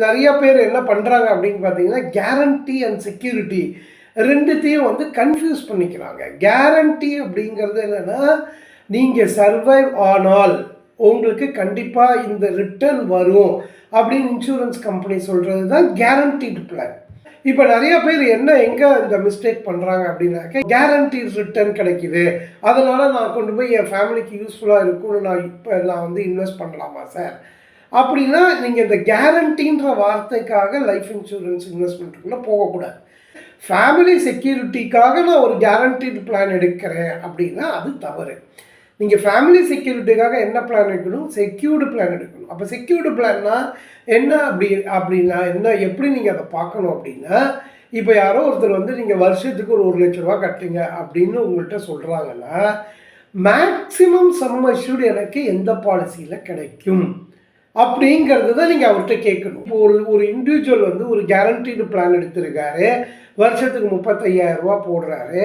நிறைய பேர் என்ன பண்ணுறாங்க அப்படின்னு பார்த்தீங்கன்னா, கேரண்டி அண்ட் செக்யூரிட்டி ரெண்டுத்தையும் வந்து கன்ஃபியூஸ் பண்ணிக்கிறாங்க. கேரண்டி அப்படிங்கிறது என்னென்னா, நீங்கள் சர்வைவ் ஆனால் உங்களுக்கு கண்டிப்பாக இந்த ரிட்டர்ன் வரும் அப்படின்னு இன்சூரன்ஸ் கம்பெனி சொல்கிறது தான் கேரண்டீடு பிளான். இப்போ நிறைய பேர் எங்கே இந்த மிஸ்டேக் பண்ணுறாங்க அப்படின்னாக்க, கேரண்டீட் ரிட்டர்ன் கிடைக்குது, அதனால் நான் கொண்டு போய் என் ஃபேமிலிக்கு யூஸ்ஃபுல்லாக இருக்கும்னு நான் வந்து இன்வெஸ்ட் பண்ணலாமா சார் அப்படின்னா, நீங்கள் இந்த கேரண்டின்ற வார்த்தைக்காக லைஃப் இன்சூரன்ஸ் இன்வெஸ்ட்மெண்ட்டுக்குள்ளே போகக்கூடாது. ஃபேமிலி செக்யூரிட்டிக்காக நான் ஒரு கேரண்டீடு பிளான் எடுக்கிறேன் அப்படின்னா அது தவறு. நீங்கள் ஃபேமிலி செக்யூரிட்டிக்காக என்ன பிளான் எடுக்கணும்? செக்யூர்டு பிளான் எடுக்கணும். அப்போ செக்யூர்டு பிளான்னா என்ன அப்படின்னா என்ன, எப்படி நீங்கள் அதை பார்க்கணும் அப்படின்னா, இப்போ யாரோ ஒருத்தர் வந்து நீங்கள் வருஷத்துக்கு ஒரு 1,00,000 கட்டுங்க அப்படின்னு உங்கள்கிட்ட சொல்கிறாங்கன்னா, மேக்ஸிமம் சம் அஷ்யூர்டு எனக்கு எந்த பாலிசியில் கிடைக்கும் அப்படிங்கிறது தான் நீங்கள் அவர்கிட்ட கேட்கணும். இப்போ ஒரு இண்டிவிஜுவல் வந்து ஒரு கேரண்டீடு பிளான் எடுத்திருக்காரு, வருஷத்துக்கு 35,000 போடுறாரு,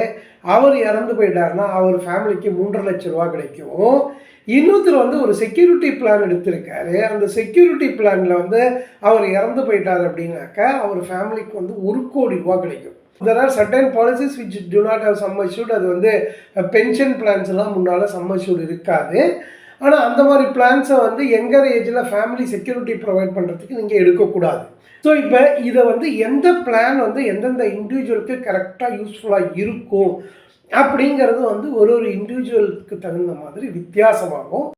அவர் இறந்து போயிட்டாருன்னா அவர் ஃபேமிலிக்கு 3,50,000 கிடைக்கும். இன்னொருத்தர் வந்து ஒரு செக்யூரிட்டி பிளான் எடுத்திருக்காரு, அந்த செக்யூரிட்டி பிளானில் வந்து அவர் இறந்து போயிட்டார் அப்படின்னாக்கா அவர் ஃபேமிலிக்கு வந்து 1,00,00,000 கிடைக்கும். There are certain policies which do not have sum assured. அது வந்து பென்ஷன் பிளான்ஸ் எல்லாம் முன்னால் சம் அஷ்யூர்டு இருக்காது. ஆனால் அந்த மாதிரி பிளான்ஸை வந்து யங்கர் ஏஜில் ஃபேமிலி செக்யூரிட்டி ப்ரொவைட் பண்ணுறதுக்கு நீங்கள் எடுக்கக்கூடாது. ஸோ இப்போ இதை வந்து எந்த பிளான் வந்து எந்தெந்த இண்டிவிஜுவலுக்கு கரெக்டாக யூஸ்ஃபுல்லாக இருக்கும் அப்படிங்கிறது வந்து ஒரு இண்டிவிஜுவலுக்கு தகுந்த மாதிரி வித்தியாசமாகும்.